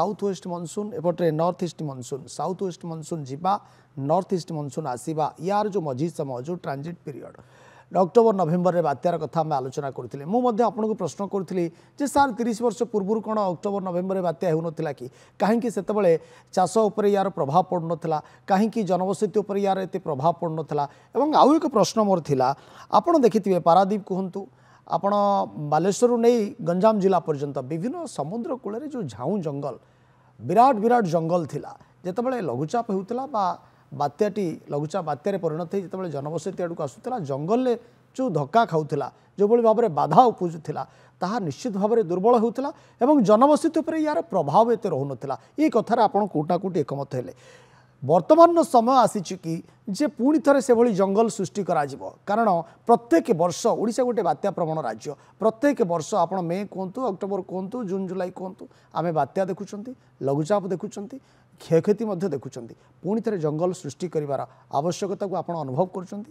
South west monsoon एपटे north east monsoon south west monsoon जीवा north east monsoon आसवा यार जो मझी समय जो ट्रांजिट पीरियड अक्टोबर नवेम्बर में बात्यार कथा आम आलोचना करूँ मुझे आपको प्रश्न करी जे सार 30 वर्ष पूर्व कौन अक्टोबर नवेम्बर में बात्या होना कि कहीं से चाष उपर यार प्रभाव पड़ना कहीं जनबसति उपर यार एत प्रभाव पड़ना आउ एक प्रश्न मोर थिला आपण देखिथिबे पारादीप कहतु आपण बालेश्वर नहीं गंजाम जिला पर्यंत विभिन्न समुद्र कूल जो झाऊ जंगल विराट विराट जंगल थिला जेतेबेले लघुचाप होउतला बा बात्याटी लघुचाप बात्यारे परिणत हो जिते जनबसति आड़क आसूला जंगल जो धक्का खाऊला जो भाव में बाधा उपजुला ताहा निश्चित भाव में दुर्बल होता और जनबसति उपर यार प्रभाव एत रोना ये कथार आप कोटा कोटी एकमत हेले वर्तमान समय आसी कि जे पुणी थे से भली जंगल सृष्टि करा कारण प्रत्येक वर्ष ओडिशा गोटे बात्या प्रवण राज्य प्रत्येक वर्ष आप मे कहतु अक्टोबर कहतु जून जुलाई कहतु आम बात्या देखुं लघुचाप देखुं क्षयक्षति देखुं पुणी थे जंगल सृष्टि करार आवश्यकता को आप अनुभव कर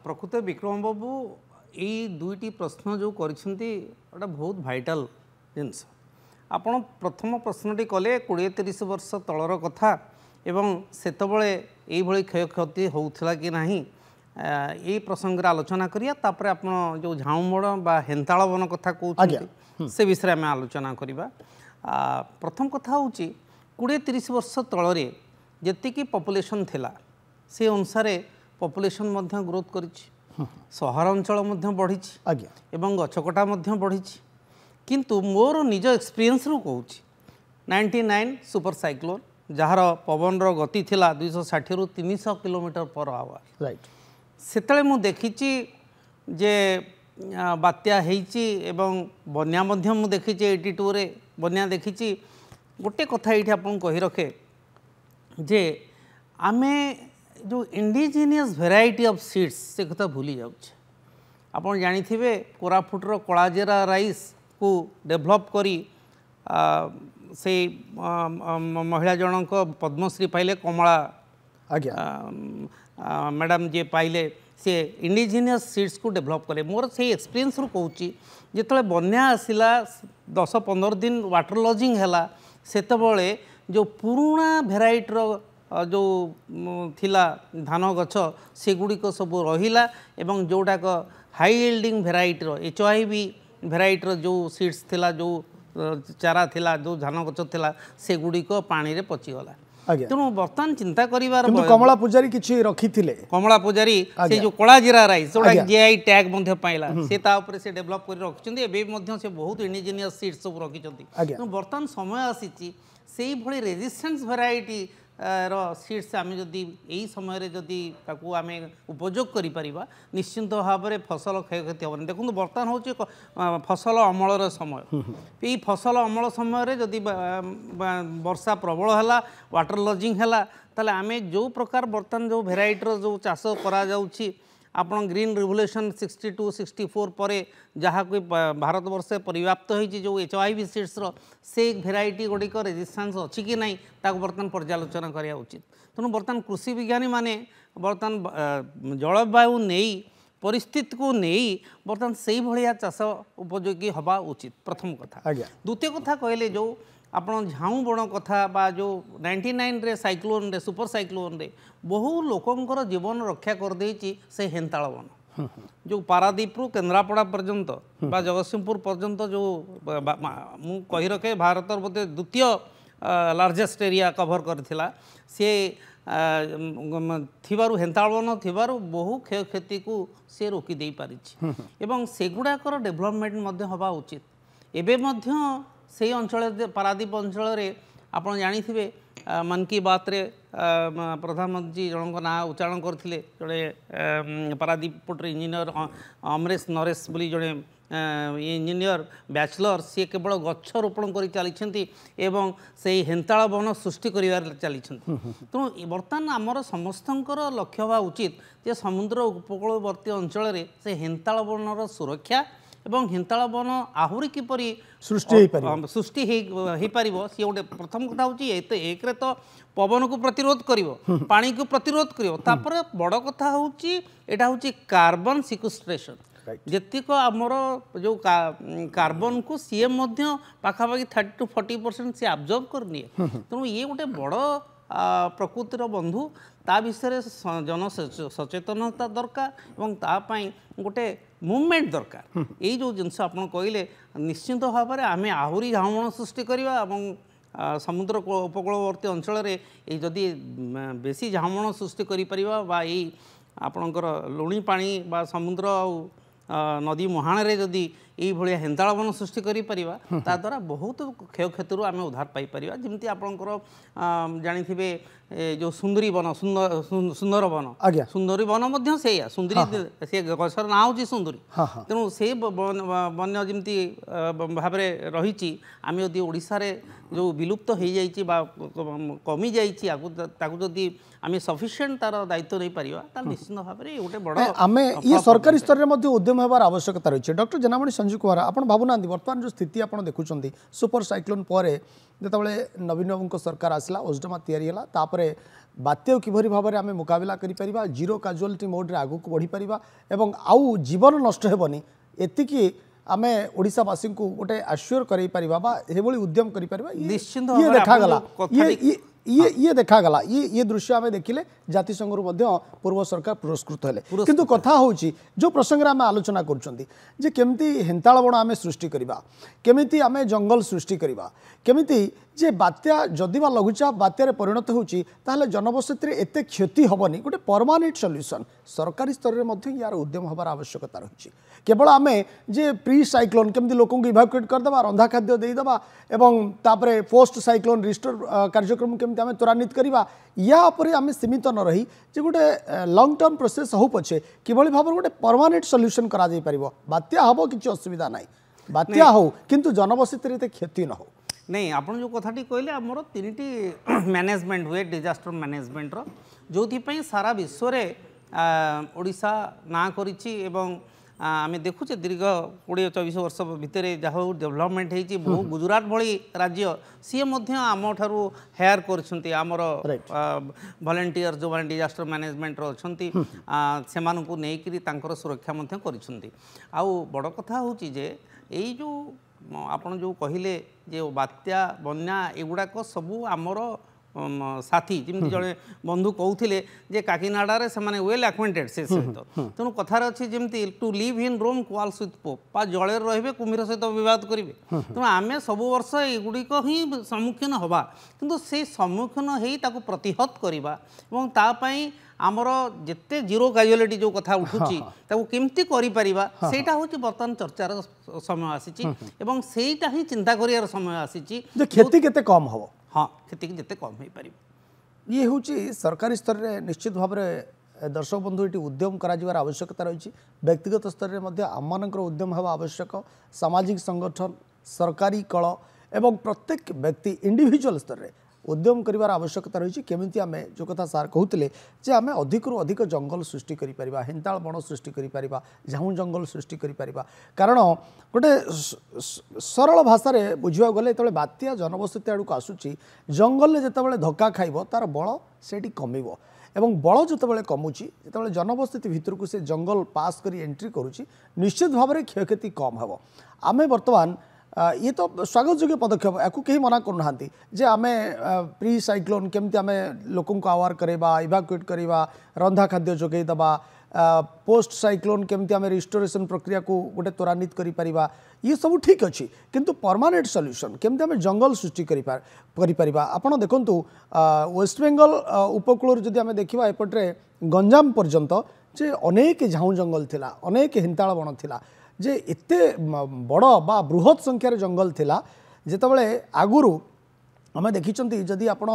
प्रकृत विक्रम बाबू ये दुईटी प्रश्न जो करा बहुत भाइटाल जिनस आपण प्रथम प्रश्नटी कले 20-30 वर्ष तलर कथा एवं सेतबळे एभଳି क्षयक्षति होउथला कि नहीं ये प्रसंग आलोचना करिया तापर आपण जो झाऊमोड़ बा हेन्ताल वन कथा कहते से विषय में आलोचना करिबा प्रथम कथा होची 20-30 वर्ष तलरे जेतिकी पॉपुलेशन थिला से अनुसार पॉपुलेशन मध्य ग्रोथ करिछि सहर अंचल मध्य बढ़िछि एवं गछकटा मध्य बढ़िछि किंतु मोर निज एक्सपीरियंस रु कहूँ 99 सुपर साइक्लोन जार पवन गति थिला 260 रु 300 किलोमीटर पर आवर राइट सेतले मु देखिछि जे बात्या हेइछि एवं बन्या मध्य मु देखिछि 82 रे बन्या देखिछि गोटे कथा ये आपन कहि रखे जे आमे जो इंडिजिनियस वेराइटी ऑफ सीड्स से कथा भूली जाउछ आपन जानि थिबे कोरापुटर कलाजेरा राइस को डेभलप करी से महिला जनक पद्मश्री पाइले कमला मैडम जे पाइले से इंडिजिनियस सीड्स को डेभलप करे मोर से एक्सपीरियंस रू कहूँ जिते बन्या आसला 10-15 दिन वाटर लॉजिंग है सेतबले जो पुराना भेराइटर जो थिला धान गछ सेगुड़िक सब रहिला एवं जोटाक हाई यील्डिंग भेराइटर HIV भेराइटर जो सीड्स थिला जो चारा थिला जो धान गछ थिला सेगुड़िक पानी रे पचिगला तेणु बर्तमान चिंता करिवार कमला पूजारी किछि रखिथिले कमला पूजारी से जो कला जीरा राइस जोटा GI टैग मध्ये पाइला से ता ऊपर से डेवलप करि रखिछन्ती एबे मध्ये से बहुत इंडिजिनियस सीड्स सब रखिछन्ती तेणु बर्तमान समय आसीछि सेही भली रेजिस्टेंस वेराइटी रो सीड्स आम जदि यही समय जदि ताकू आम उपयोग करिपरिबा निश्चिंत भाव में फसल क्षयक्षति हेनी देखो बर्तमान हूँ फसल अमलर समय ये फसल अमल समय जदि वर्षा प्रबल है वाटर लॉजिंग है ताले आम जो प्रकार बर्तमान जो भेराइटर जो चाष करा आपन ग्रीन रिवोल्यूशन 62-64 पर जहाँ कोई भारत वर्ष पर्याप्त होती जो HIV सीड्स से भेराइटी गुड़िक रेजिस्टेंस अच्छी कि नहीं ताको बर्तमान पर्यालोचना करा उचित तेणु बर्तमान कृषि विज्ञानी माने बर्तमान जलवायु नहीं परिस्थिति को नहीं बर्तमान से भाया चाष उपयोगी हवा उचित प्रथम कथा द्वितीय कथा कहले जो आपण झाऊ बण कथा बा जो 99 रे साइक्लोन रे सुपर साइक्लोन रे बहु लोकंकर जीवन रक्षा कर देछि से हेन्ताल वन जो पारादीप रु केन्द्रापड़ा पर्यंत बा जगतसिंहपुर पर्यंत जो मु कहि रखे भारत बोधे द्वितीय लार्जेस्ट एरिया कभर करथिला से थिबारु हेन्ताल वन थिबारु बहु क्षयक्षति को से रोकी दे पारिछि एवं सेगुडाकर डेवलपमेंट मध्य हवा उचित एबे मध्य से अंचल पारादीप अंचल आप जानी मन की बात रे प्रधानमंत्री जनक ना उच्चारण करते जड़े पारादीप पटर इंजीनियर अमरेश नरेश बोली जड़े इंजीनियर बैचलर सी केवल गछ रोपण कर चली एवं से हेन्ताल वन सृष्टि कर चली तेणु बर्तमान आमर समस्त लक्ष्य हवा उचित जे समुद्र उपकूलवर्ती अंचल से हेन्ताल वनर सुरक्षा एवं हेन्ताल वन आहुरी किपरि सृष्टि हो पारिबो सी गोटे प्रथम कथा होची एक तो पवन को प्रतिरोध करिवो पानी को प्रतिरोध करिवो तापर बड़ कथा होची एटा होची कार्बन सिक्वेस्ट्रेशन ଯେତିକ ଆମର ଯେଉଁ କାର୍ବନ କୁ ସିଏ ମଧ୍ୟ ପାଖାପାଖି 30 to 40% ସିଏ ଆବଜର୍ବ କରିନିଏ। ତେଣୁ ଇଏ ଗୋଟେ ବଡ଼ ପ୍ରକୃତିର ବନ୍ଧୁ, ତା ବିଷୟରେ ଜନ ସଚେତନତା ଦରକାର ଏବଂ ତା ପାଇଁ ଗୋଟେ ମୁଭମେଣ୍ଟ ଦରକାର। ଏଇ ଯେଉଁ ଜିନିଷ ଆପଣ କହିଲେ ନିଶ୍ଚିତ ଭାବରେ ଆମେ ଆହୁରି ଝାଉଁବଣ ସୃଷ୍ଟି କରିବା ଏବଂ ସମୁଦ୍ର ଉପକୂଳବର୍ତ୍ତୀ ଅଞ୍ଚଳରେ ଏଇ ଯଦି ବେଶୀ ଝାଉଁବଣ ସୃଷ୍ଟି କରିପାରିବା ବା ଏଇ ଆପଣଙ୍କର ଲୁଣି ପାଣି ବା ସମୁଦ୍ର ଆଉ ନଦୀ ମୁହାଣରେ ଯଦି এইভাবে হেন্তাଳ বন সৃষ্টি করিপারিবা তা দ্বারা বহুত ক্ষয়ক্ষতিরু আমি উদ্ধার পাইপারিবা। যেমতি আপনার জানিথিবে যে সুন্দরী বন সুন্দর বন সুন্দরী বন মধ্য সেইয়া সুন্দরী সে গছর না হচ্ছে সুন্দরী। তেণু সেই বন্য যেমতি ভাবে রয়েছে আমি যদি ওড়িশারে যে বিলুপ্ত হয়ে যাইছি বা কমি যাইছি তাকে যদি আমি সফিসিয়েন্ট তার দায়িত্ব নেই পারিবা তাহলে নিশ্চিত ভাবে গোটে বড় আমি ইয়ে সরকারি স্তরের মধ্যে উদ্যম হবার আবশ্যকতা রয়েছে। ডক্টর জেনামণি সঞ্জীব কুমার আপনার ভাবুনা বর্তমান যে স্থিতি আপনার দেখুম সুপর সাইক্লোন পরে যেতবে নবীন বাবু সরকার আসলা ওজডমা তৈরি হল তাপরে বাত্যা কিভাবে ভাবে আমি মোকাবিলা করে জিরো কাজুয়ালিটি মোড্রে আগুক বড়ি পারিবা এবং আউ জীবন নষ্ট হেবনি এতিকি আমি ওড়িশাবাসী গোटे आश्योर कराई पारिबा बा एभली उद्यम करि पारिबा। निश्चित ये देखागला ये देखागला ये दृश्य आम देखिले जातिसंघ पूर्व सरकार पुरस्कृत हेले। किंतु कथा होची जो प्रसंग आम आलोचना करुछंती जे केमती हेंताळ बण आम सृष्टि करिबा केमिति आम जंगल सृष्टि करिबा केमिति जे बात्या जदिबा लघुचाप बात्यारे परिणत होची ताहले जनबसति एते क्षति हबनी गोटे परमानेंट सॉल्यूशन सरकारी स्तर रे मध्य यार उद्यम हबार आवश्यकता रही। केवल आम जे प्री साइक्लोन केमती लोकों को इवाकुएट करदेबा रंधा खाद्य देदेबा एवं तापरे पोस्ट साइक्लोन रिस्टोर कार्यक्रम केमती आम त्वरान्वित करवा या पर आम सीमित न रही जे गोटे लॉन्ग टर्म प्रोसेस हो पछे किभली भाव गोटे परमानेंट सॉल्यूशन करा जाई परिबो। बात्या हबो किछि असुविधा नाही बात्या हो किंतु जनबसति रे क्षति न हो नहीं। आप जो कथाटी कहले आमर 3टी मैनेजमेंट हुए डिजास्टर मैनेजमेंटर जो सारा विश्व रे ओडिशा ना करिछि एवं आम देखुचे दीर्घ 20-24 वर्ष भितर जहाँ डेभलपमेंट होती बहु गुजरात भली राज्य सी आम ठारू हेयर करमर भलेंटियर जो मैंने डिजास्टर मैनेजमेंट अच्छा से नहीं सुरक्षा कर बड़ कथा हूँ जे यही जो आपन जो कहले जे बात्या बन्या एगुड़ाक सबू आमर साथी जमी जड़े बंधु कहते जे काकीनाडा से वेल आक्वेंटेड से सहित तेणु कथार अच्छी जमी to live in Rome quarrels with Pope बा जड़े रे कुम्भीर सहित बद करेंगे। तेणु आम सब वर्ष एगुड़िक ही सम्मुखीन हवा किंतु से सम्मुखीन हो प्रतिहत करवा आमर जिते जीरो कैजुअलिटी जो कथा उठुची केमती करिपरिबा सेटा होची बर्तमान चर्चार समय आसीची एवं सेटा ही चिंता करियार समय आसीची जे खेती केते कम हबो। हाँ खेती जिते कम हो पार ये हूँ सरकारी स्तर में निश्चित भाव में दर्शक बंधु ये उद्यम कर आवश्यकता रही। व्यक्तिगत स्तर में आम उद्यम हवा आवश्यक सामाजिक संगठन सरकारी कल एवं प्रत्येक व्यक्ति इंडिविजुअल स्तर में उद्यम करार आवश्यकता रही। केमिति आम जो कथा सार कहते जे आम अधिक रु अधिक जंगल सृष्टि करिपरिबा हेंताळ बण सृष्टि करिपरिबा झाऊ जंगल सृष्टि करिपरिबा कारण गोटे सरल भाषा रे बुझिबा गले जेतबेले बात्या जनबसति आड़क आसुची जंगल जेतबेले धक्का खाइबो तार बळ सेठी कमिबो एवं बळ जेतबेले कमुची जेतबेले जनबसति भितरकू से जंगल पास करी एंट्री करूची निश्चित भाव में क्षयक्षति कम हेबो। आमे वर्तमान ये तो स्वागत योग्य पदक्षेप या कहीं मना करना जे आम प्री साइक्लोन केमती आम लोक आवार करवा इवाकुएट करवा रंधा खाद्य जोगेदबा पोस्ट साइक्लोन केमती आम रिस्टोरेशन प्रक्रिया को गोटे त्वरान्वित करिपरिबा ये सब ठीक अच्छी किंतु परमानेंट सॉल्यूशन केमती आम जंगल सृष्टि करिपरिबा। आपण देखंतु वेस्ट बेंगल उपकूल जदि आम देखा एपटे गंजाम पर्यंत जे अनेक झाऊ जंगल थिला अनेक हेंताळ बण थिला जे एते बड़ बा बृहत संख्यार जंगल थिला जेतबेले आगुरु आम देखिचंती जदि आपण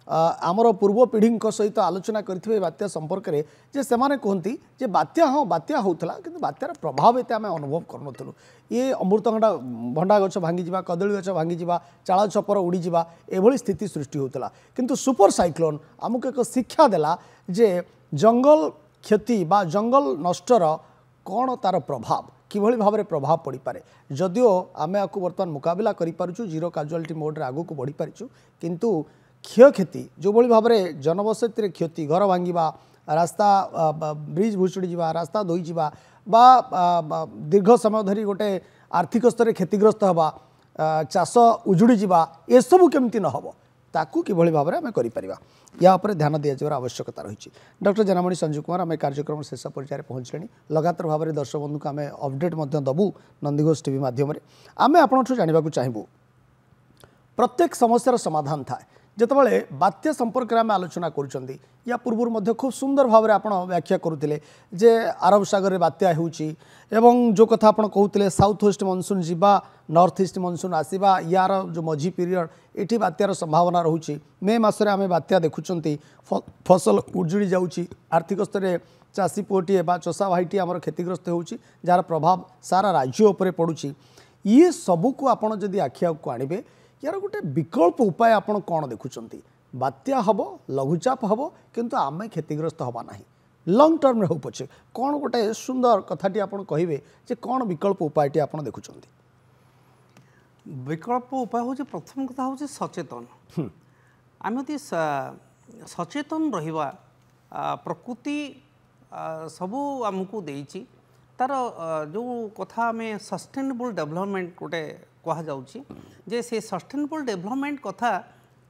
आमर पूर्व पीढ़ी सहित आलोचना करथिबे बात्या संपर्क रे जे सेमाने कहंती जे बात्या हाँ बात्या होउथला किंतु बात्यार प्रभाव एते आम अनुभव करनथलु। ये अमृतभंडा भंडा गछ भांगी जिबा कदली गछ भांगी जिबा चाळ छपर उड़ी जिबा एभली स्थिति सृष्टि होउथला किंतु सुपर साइक्लोन आमको एक शिक्षा देला जे जंगल क्षति बा जंगल नष्टर कौन तार प्रभाव किभली भाव में प्रभाव पड़ पारे जदिओ आम आपको बर्तमान मुकाबला करूँ जीरो काजुआलिटी मोड्रे आगू को बढ़ी पारिछु किंतु क्षयक्षति जो भाव में जनबसती क्षति घर भांगा रास्ता ब्रिज भुशुड़ी जा रास्ता धोई जा दीर्घ समय धरी गोटे आर्थिक स्तर में क्षतिग्रस्त हवा चाष उजुड़ी जा एसबू केमती न हम ताकू कि भाव में आम कर या ध्यान दिज्वर आवश्यकता रही। डॉक्टर जनामणि संजीव कुमार आम कार्यक्रम शेष पर्यायर पहुँचले लगातार भाव में दर्शक बंधु को आम अपडेट दबू नंदीघोष टीवी मध्यम आम आपठू जानवा चाहबू प्रत्येक समस्यार समाधान थाए जितेबाला बात्या संपर्क में आम आलोचना करुँच या पूर्व खूब सुंदर भाव में आपड़ व्याख्या करुले जे अरब सागर में बात्या एवं जो कथा आप कहते साउथ वेस्ट मनसून जीवा नॉर्थ ईस्ट मनसून आसवा यार जो मझी पीरियड ये बात्यार संभावना रोचे मे मसरे आम बात्या देखुं फसल उजुड़ी जाऊँगी आर्थिक स्तर में चाषी पुओटे चषा भाईटी आम क्षतिग्रस्त हो जार प्रभाव सारा राज्य उपर पड़ुची ये सबू को आपड़ जदि आखि आगे आणवे यार गोटे विकल्प उपाय आपण कौन देखुं बात्या हम लघुचाप हम किंतु आम क्षतिग्रस्त हवा ना लंग टर्म हो पछे कौन गोटे सुंदर कथाटी आपड़ कहे जे कौन विकल्प उपायटी आपड़ देखुं विकल्प उपाय हूँ प्रथम कथा हूँ सचेतन आम यदि सचेतन रहिबा प्रकृति सबू आमको देइछि तार जो कथा आम सस्टेनेबल डेवलपमेंट गोटे कह जाउछि जे से सस्टेनेबल डेवलपमेंट कथा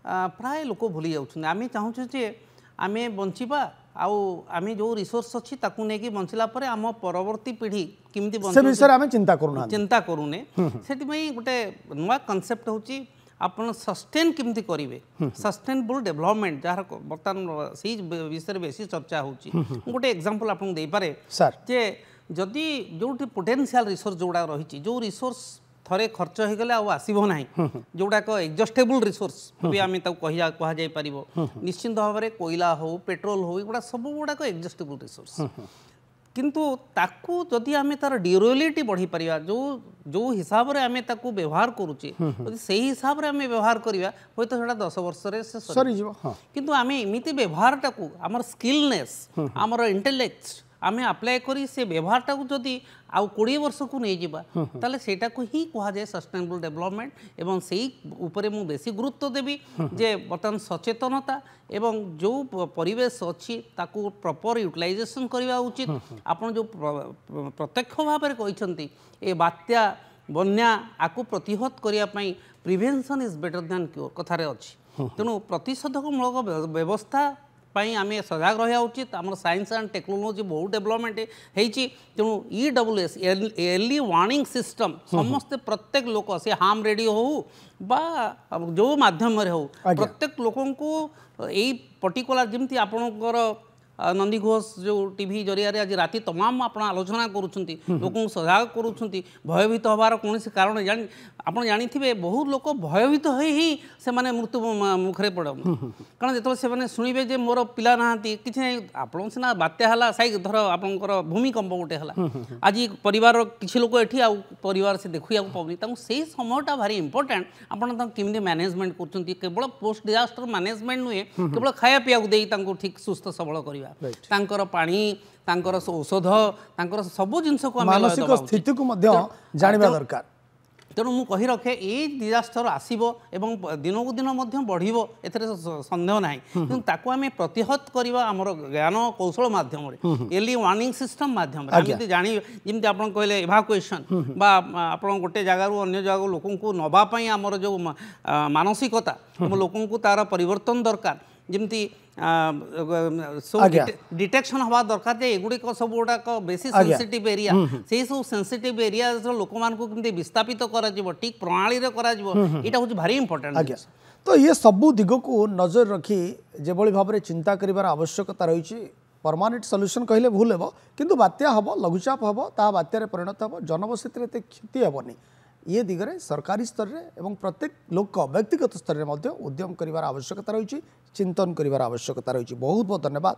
प्राय लोक भूली जाउछन आम चाहूँ जे आम बंचिबा आउ आम जो रिसोर्स अच्छी ताकू नेकी बंचला परे आम परवर्ती पीढ़ी किमती से विषय आम चिंता करूने से गोटे नुआ कनसेप्ट होची आपण सस्टेन किमती करेंगे सस्टेनेबल डेवलपमेंट जहाँ बर्तमान से विषय बेसी चर्चा होची गोटे एग्जांपल आपन दे पारे जे जदि जो पोटेंशियल रिसोर्स जोड़ा रही जो रिसोर्स थरे खर्च हो गले आसब ना जोड़ाक एग्जस्टेबल रिसोर्स भी आम कह निश्चिंत भाव में कोयला हो पेट्रोल हो ये सब गुड़ाक एग्जस्टेबल रिसोर्स किंतु ताकू जदि आम तार ड्यूरेबिलिटी बढ़ी पारिबा जो जो हिसाब से आम ताकू व्यवहार करुचे से हिसाब से आम व्यवहार करवा हूँ तो 10 वर्ष सरी किंतु आम एमती व्यवहार टाकू आमर स्किलनेस आमर इंटेलेक्ट आम अप्लाई करी से व्यवहार टाकू जदि आउ 20 वर्ष को नहीं जावा ताले सेटा को ही कहा जाए सस्टेनेबल डेवलपमेंट एवं सेही उपरे मु बेसी गुरुत्व देवी जे बर्तमान सचेतनता एवं जो परिवेश अच्छी ताकू प्रॉपर यूटिलाइजेशन करवा उचित आपन जो प्रत्यक्ष भाव में कहते ए बात्या बन्या आकु प्रतिहत करने prevention is better than cure कथार अच्छी तेणु प्रतिषेधकमूलक व्यवस्था आम सजग रहा उचित आम साइंस एंड टेक्नोलोजी बहुत डेवलपमेंट होती तेणु EWS अर्ली वार्निंग सिस्टम समस्ते प्रत्येक लोक से हार्म रेडियो हो बा जो माध्यम हो प्रत्येक लोक यही पर्टिकुलर जमी आपणकर नंदीघोष जो टीवी जरिया आज राति तमाम आप आलोचना करुँच लोक सजग करुँच भयभीत हबार कौन कारण आप जानी बहुत लोक भयभीत ही से मृत्यु मुखरे पड़ कारण जो से शुणे जे मोर पिला ना कि आप सीना बात्या सही धर आपंकर भूमिकंप गोटे है आज परिवार किसी लोक ये परिवार से देखा पाऊनी से समयटा भारी इंपोर्टाट आपमती मैनेजमेंट कर केवल पोस्ट डिजास्टर मैनेजमेंट नुहे केवल खाया पीवा ठीक सुस्थ सबल करवा तांकर पानी तांकर औषध तांकर सब जिनस को मानसिक स्थिति को जानवा दरकार तेणु मु कही रखे ये डिजास्टर आसब एवं दिन को दिन बढ़ो एथरे सन्देह ना ताकू आम प्रतिहत करवा आमर ज्ञान कौशल मध्यम अर्ली वार्निंग सिस्टम मध्यम जानी जमी आप कहले इभाकुएसन बा आप गोटे जगार अन्य जगह लोक नवापाई आमर जो मानसिकता लोक तार परिवर्तन दरकार जमती डिटेक्शन हवा दरकार जे एगुड़िक सब गुड़ाक बेसी सेंसिटिव एरिया से सब सेंसिटिव एरिया लोक मानक विस्थापित ठीक प्रणाली यहाँ हूँ भारी इंपोर्टेंट तो ये सबू दिग को नजर रखी जो भाव में चिंता कर आवश्यकता रही परमानेंट सॉल्यूशन कहले भूल हे किंतु बात्या हम लघुचाप हम ता बात्यार परिणत हम जनबसती क्षति हेनी ये दिगरे सरकारी स्तर में एवं प्रत्येक लोक व्यक्तिगत स्तर में उद्यम कर आवश्यकता रही चिंतन कर आवश्यकता रही बहुत बहुत धन्यवाद।